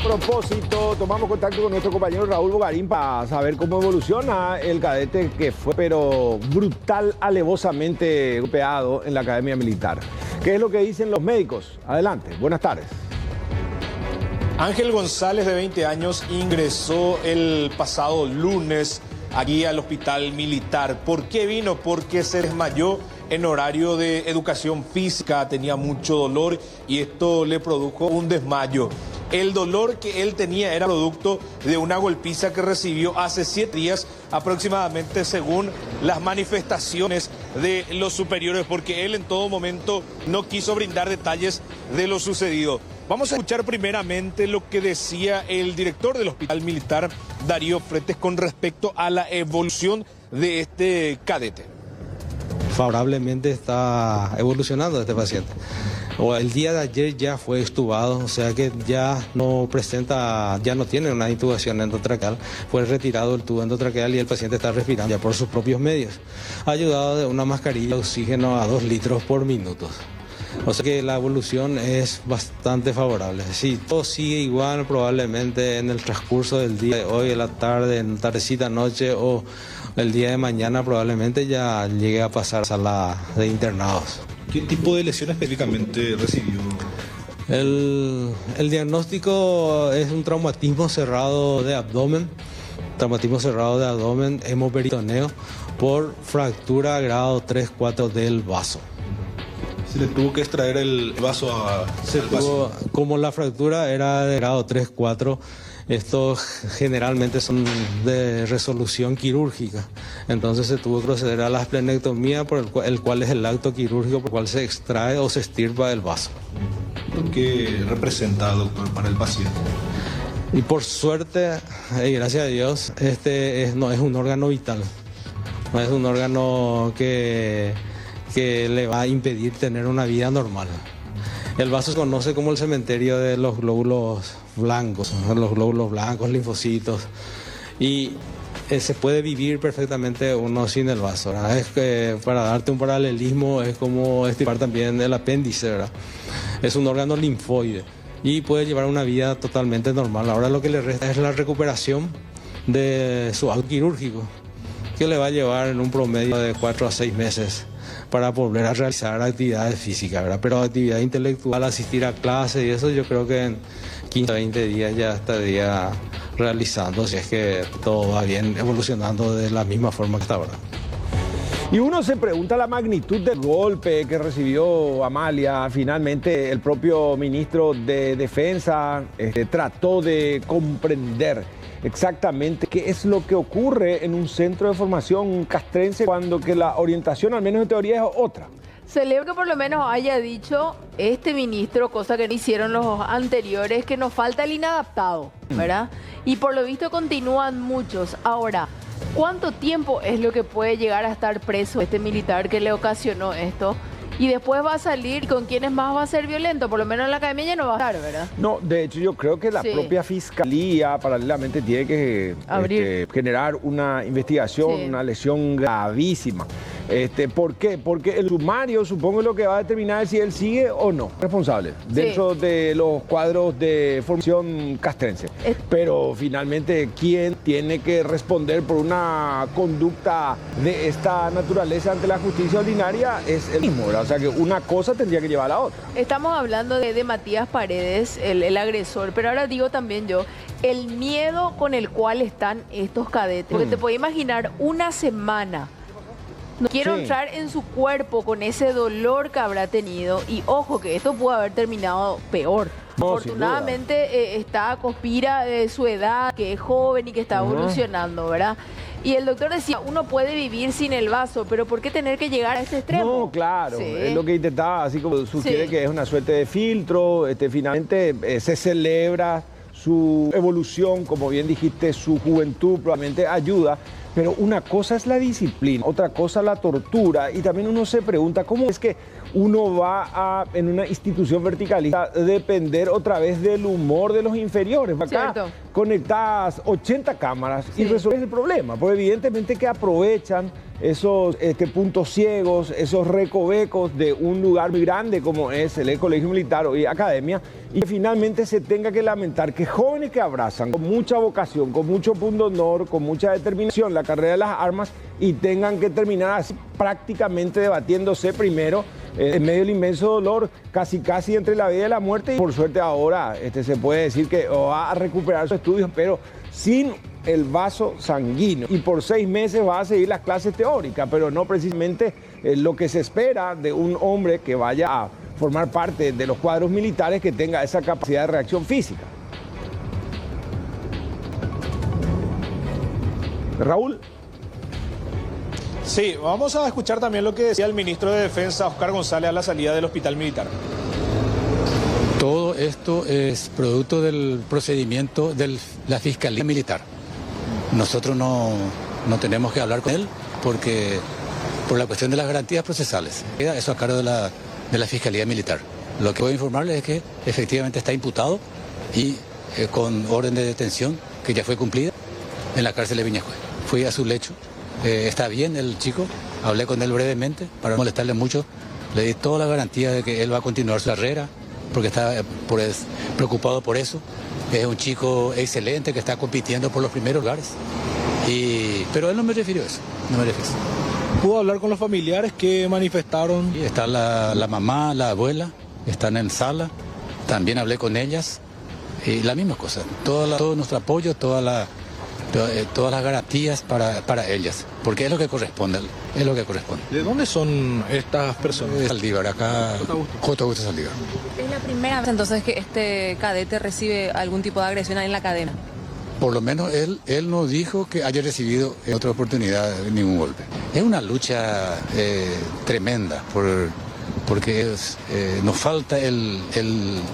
propósito, tomamos contacto con nuestro compañero Raúl Bogarín para saber cómo evoluciona el cadete que fue, pero brutal, alevosamente golpeado en la Academia Militar. ¿Qué es lo que dicen los médicos? Adelante, buenas tardes. Ángel González, de 20 años, ingresó el pasado lunes aquí al hospital militar. ¿Por qué vino? Porque se desmayó en horario de educación física, tenía mucho dolor y esto le produjo un desmayo. El dolor que él tenía era producto de una golpiza que recibió hace 7 días aproximadamente, según las manifestaciones de los superiores, porque él en todo momento no quiso brindar detalles de lo sucedido. Vamos a escuchar primeramente lo que decía el director del hospital militar, Darío Fretes, con respecto a la evolución de este cadete. Favorablemente está evolucionando este paciente. El día de ayer ya fue extubado, o sea que ya no tiene una intubación endotraqueal. Fue retirado el tubo endotraqueal y el paciente está respirando ya por sus propios medios, ayudado de una mascarilla de oxígeno a 2 litros por minuto. O sea que la evolución es bastante favorable. Si todo sigue igual, probablemente en el transcurso del día de hoy, en la tarde, en tardecita, noche o el día de mañana, probablemente ya llegue a pasar a sala de internados. ¿Qué tipo de lesión específicamente recibió? El diagnóstico es un traumatismo cerrado de abdomen, hemoperitoneo por fractura grado 3-4 del vaso. ¿Se le tuvo que extraer el vaso Como la fractura era de grado 3-4, estos generalmente son de resolución quirúrgica. Entonces se tuvo que proceder a la esplenectomía, por el cual es el acto quirúrgico por el cual se extrae o se extirpa el vaso. ¿Qué representa, doctor, para el paciente? Y por suerte, y gracias a Dios, no es un órgano vital. No es un órgano que le va a impedir tener una vida normal. El vaso se conoce como el cementerio de los glóbulos blancos, linfocitos, y se puede vivir perfectamente uno sin el vaso, ¿verdad? Es que, para darte un paralelismo, es como estirpar también el apéndice, ¿verdad? Es un órgano linfoide y puede llevar una vida totalmente normal. Ahora lo que le resta es la recuperación de su acto quirúrgico, que le va a llevar en un promedio de 4 a 6 meses para volver a realizar actividades físicas, ¿verdad? Pero actividad intelectual, asistir a clases y eso, yo creo que en 15 a 20 días ya estaría realizando, si es que todo va bien, evolucionando de la misma forma que está ahora. Y uno se pregunta la magnitud del golpe que recibió Amalia. Finalmente el propio ministro de Defensa trató de comprender exactamente qué es lo que ocurre en un centro de formación castrense cuando que la orientación, al menos en teoría, es otra. Celebro que por lo menos haya dicho este ministro, cosa que no hicieron los anteriores, que nos falta el inadaptado, ¿verdad? Y por lo visto continúan muchos. Ahora, ¿cuánto tiempo es lo que puede llegar a estar preso este militar que le ocasionó esto? Y después va a salir, ¿con quiénes más va a ser violento? Por lo menos en la academia ya no va a estar, ¿verdad? No, de hecho yo creo que la propia fiscalía paralelamente tiene que generar una investigación, una lesión gravísima. ¿Por qué? Porque el sumario supongo lo que va a determinar si él sigue o no responsable dentro de los cuadros de formación castrense. Pero finalmente, ¿quién tiene que responder por una conducta de esta naturaleza ante la justicia ordinaria? Es el mismo, ¿verdad? O sea que una cosa tendría que llevar a la otra. Estamos hablando de Matías Paredes, el agresor, pero ahora digo también yo, el miedo con el cual están estos cadetes. Porque te puedo imaginar una semana. No quiero entrar en su cuerpo con ese dolor que habrá tenido. Y ojo, que esto pudo haber terminado peor. No, afortunadamente conspira de su edad, que es joven y que está evolucionando, ¿verdad? Y el doctor decía, uno puede vivir sin el vaso, pero ¿por qué tener que llegar a ese extremo? No, claro, es lo que intentaba, así como sugiere que es una suerte de filtro. Finalmente se celebra su evolución, como bien dijiste, su juventud probablemente ayuda. Pero una cosa es la disciplina, otra cosa la tortura, y también uno se pregunta cómo es que uno va en una institución verticalista, depender otra vez del humor de los inferiores. Acá conectadas 80 cámaras y resuelves el problema, porque evidentemente que aprovechan esos puntos ciegos, esos recovecos de un lugar muy grande como es el Colegio Militar y Academia, y que finalmente se tenga que lamentar que jóvenes que abrazan con mucha vocación, con mucho punto de honor, con mucha determinación la carrera de las armas y tengan que terminar así prácticamente debatiéndose primero en medio del inmenso dolor, casi entre la vida y la muerte. Y por suerte ahora se puede decir que va a recuperar sus estudios, pero sin el vaso sanguíneo, y por 6 meses va a seguir las clases teóricas, pero no precisamente lo que se espera de un hombre que vaya a formar parte de los cuadros militares, que tenga esa capacidad de reacción física. Raúl. Sí, vamos a escuchar también lo que decía el ministro de Defensa, Óscar González, a la salida del hospital militar. Todo esto es producto del procedimiento de la Fiscalía Militar. Nosotros no tenemos que hablar con él porque por la cuestión de las garantías procesales. Eso a cargo de la Fiscalía Militar. Lo que puedo informarles es que efectivamente está imputado y con orden de detención que ya fue cumplida en la cárcel de Viñascue. Fui a su lecho, está bien el chico, hablé con él brevemente para no molestarle mucho. Le di toda la garantía de que él va a continuar su carrera porque está preocupado por eso. Es un chico excelente que está compitiendo por los primeros lugares. Pero él no me refirió a eso, no me refirió. ¿Pudo hablar con los familiares que manifestaron? Sí, está la mamá, la abuela, están en sala. También hablé con ellas y la misma cosa. Todo nuestro apoyo, todas las garantías para ellas, porque es lo que corresponde. ¿De dónde son estas personas? Saldívar, acá, J. Augusto Saldívar. ¿Es la primera vez entonces que este cadete recibe algún tipo de agresión en la cadena? Por lo menos él no dijo que haya recibido en otra oportunidad ningún golpe. Es una lucha tremenda porque nos falta el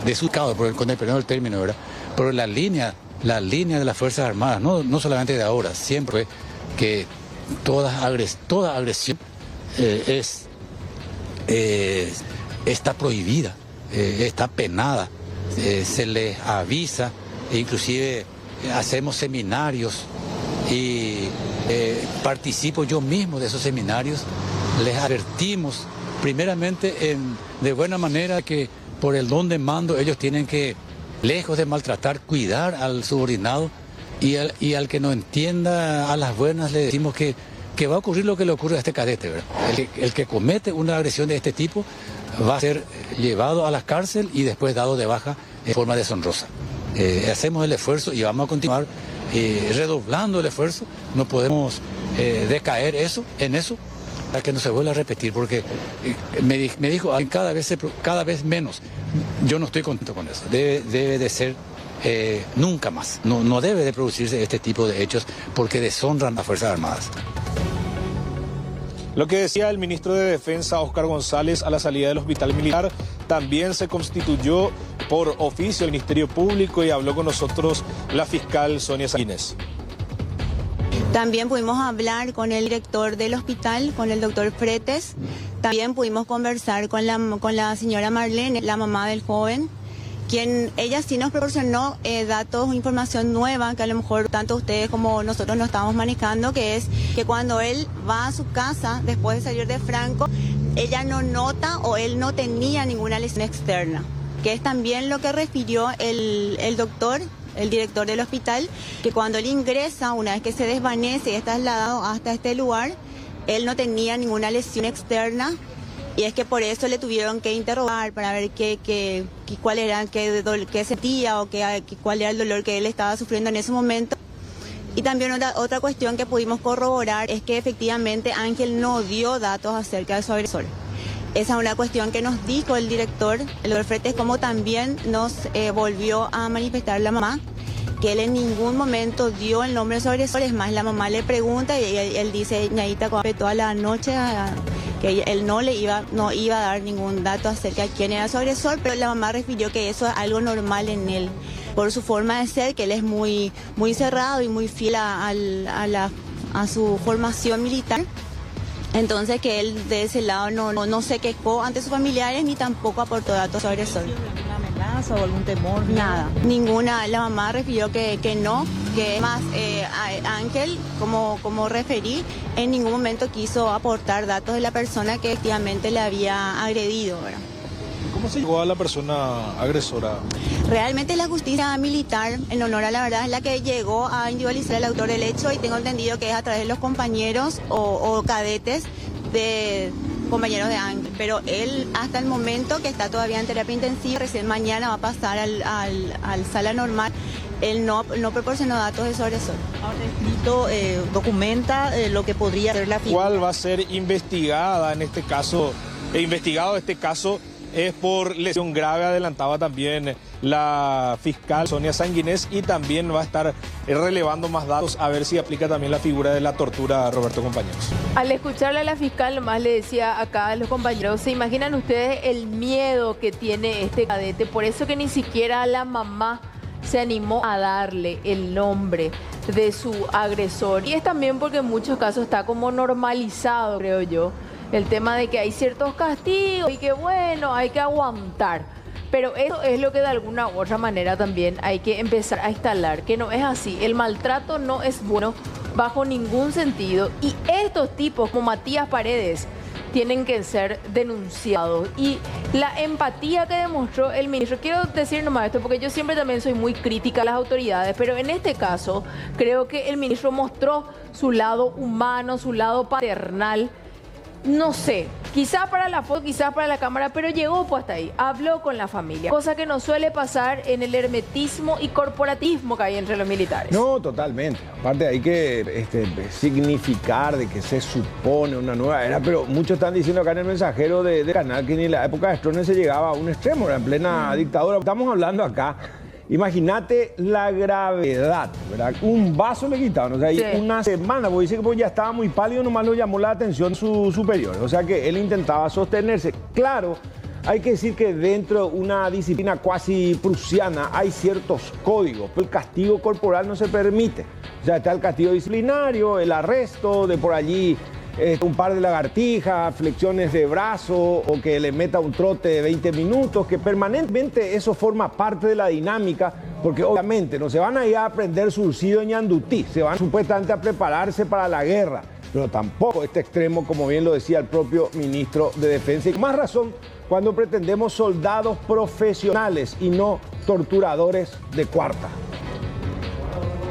desubicado, con el perdón del término, ¿verdad? Pero la línea de las Fuerzas Armadas, no solamente de ahora, siempre que toda agresión está prohibida, está penada, se les avisa, e inclusive hacemos seminarios y participo yo mismo de esos seminarios, les advertimos primeramente de buena manera que por el don de mando ellos tienen que, lejos de maltratar, cuidar al subordinado y al que no entienda a las buenas le decimos que va a ocurrir lo que le ocurre a este cadete, ¿verdad? El que comete una agresión de este tipo va a ser llevado a la cárcel y después dado de baja en forma deshonrosa. Hacemos el esfuerzo y vamos a continuar redoblando el esfuerzo. No podemos decaer en eso para que no se vuelva a repetir, porque me dijo cada vez menos. Yo no estoy contento con eso. Debe de ser nunca más. No debe de producirse este tipo de hechos porque deshonran a las Fuerzas Armadas. Lo que decía el ministro de Defensa, Óscar González, a la salida del hospital militar. También se constituyó por oficio el Ministerio Público y habló con nosotros la fiscal Sonia Sánchez. También pudimos hablar con el director del hospital, con el doctor Fretes. También pudimos conversar con la señora Marlene, la mamá del joven, quien ella sí nos proporcionó datos, información nueva que a lo mejor tanto ustedes como nosotros no estamos manejando, que es que cuando él va a su casa después de salir de Franco, ella no nota o él no tenía ninguna lesión externa, que es también lo que refirió el doctor, el director del hospital, que cuando él ingresa, una vez que se desvanece y es trasladado hasta este lugar, él no tenía ninguna lesión externa. Y es que por eso le tuvieron que interrogar para ver cuál era, qué sentía o cuál era el dolor que él estaba sufriendo en ese momento. Y también otra cuestión que pudimos corroborar es que efectivamente Ángel no dio datos acerca de su agresor. Esa es una cuestión que nos dijo el director, el doctor Fretes, como también nos volvió a manifestar la mamá, que él en ningún momento dio el nombre de su agresor. Es más, la mamá le pregunta y él dice, ñaita, toda la noche que él no iba a dar ningún dato acerca de quién era su agresor, pero la mamá refirió que eso es algo normal en él, por su forma de ser, que él es muy, muy cerrado y muy fiel a su formación militar. Entonces que él de ese lado no se quejó ante sus familiares ni tampoco aportó datos a su agresor. ¿Alguna amenaza o algún temor? Nada, ninguna. La mamá refirió que no, que más Ángel, como referí, en ningún momento quiso aportar datos de la persona que efectivamente le había agredido, ¿verdad? ¿Cómo se llegó a la persona agresora? Realmente la justicia militar, en honor a la verdad, es la que llegó a individualizar al autor del hecho, y tengo entendido que es a través de los compañeros o cadetes de compañeros de Ángel. Pero él, hasta el momento que está todavía en terapia intensiva, recién mañana va a pasar al sala normal, él no proporcionó datos de su agresor. Ahora escrito documenta lo que podría ser la figura. ¿Cuál va a ser investigada en este caso? Investigado este caso es por lesión grave, adelantaba también la fiscal Sonia Sanguinés, y también va a estar relevando más datos a ver si aplica también la figura de la tortura, Roberto, compañeros. Al escucharle a la fiscal, nomás le decía acá a los compañeros, ¿se imaginan ustedes el miedo que tiene este cadete? Por eso que ni siquiera la mamá se animó a darle el nombre de su agresor. Y es también porque en muchos casos está como normalizado, creo yo, el tema de que hay ciertos castigos y que bueno, hay que aguantar. Pero eso es lo que de alguna u otra manera también hay que empezar a instalar, que no es así. El maltrato no es bueno bajo ningún sentido, y estos tipos como Matías Paredes tienen que ser denunciados. Y la empatía que demostró el ministro, quiero decir nomás esto porque yo siempre también soy muy crítica a las autoridades, pero en este caso creo que el ministro mostró su lado humano, su lado paternal. No sé, quizás para la foto, quizás para la cámara, pero llegó pues hasta ahí, habló con la familia, cosa que no suele pasar en el hermetismo y corporativismo que hay entre los militares. No, totalmente. Aparte hay que significar de que se supone una nueva era, pero muchos están diciendo acá en el mensajero de Canal que ni en la época de Stroessner se llegaba a un extremo, era en plena dictadura. Estamos hablando acá. Imagínate la gravedad, ¿verdad? Un vaso le quitaron, o sea, sí. Una semana, porque dice que pues, ya estaba muy pálido, nomás lo llamó la atención su superior, o sea que él intentaba sostenerse. Claro, hay que decir que dentro de una disciplina cuasi prusiana hay ciertos códigos, pero el castigo corporal no se permite. O sea, está el castigo disciplinario, el arresto, de por allí un par de lagartijas, flexiones de brazo, o que le meta un trote de 20 minutos, que permanentemente eso forma parte de la dinámica, porque obviamente no se van a ir a aprender surcido en Ñandutí, se van supuestamente a prepararse para la guerra, pero tampoco este extremo, como bien lo decía el propio ministro de Defensa, y con más razón cuando pretendemos soldados profesionales y no torturadores de cuarta.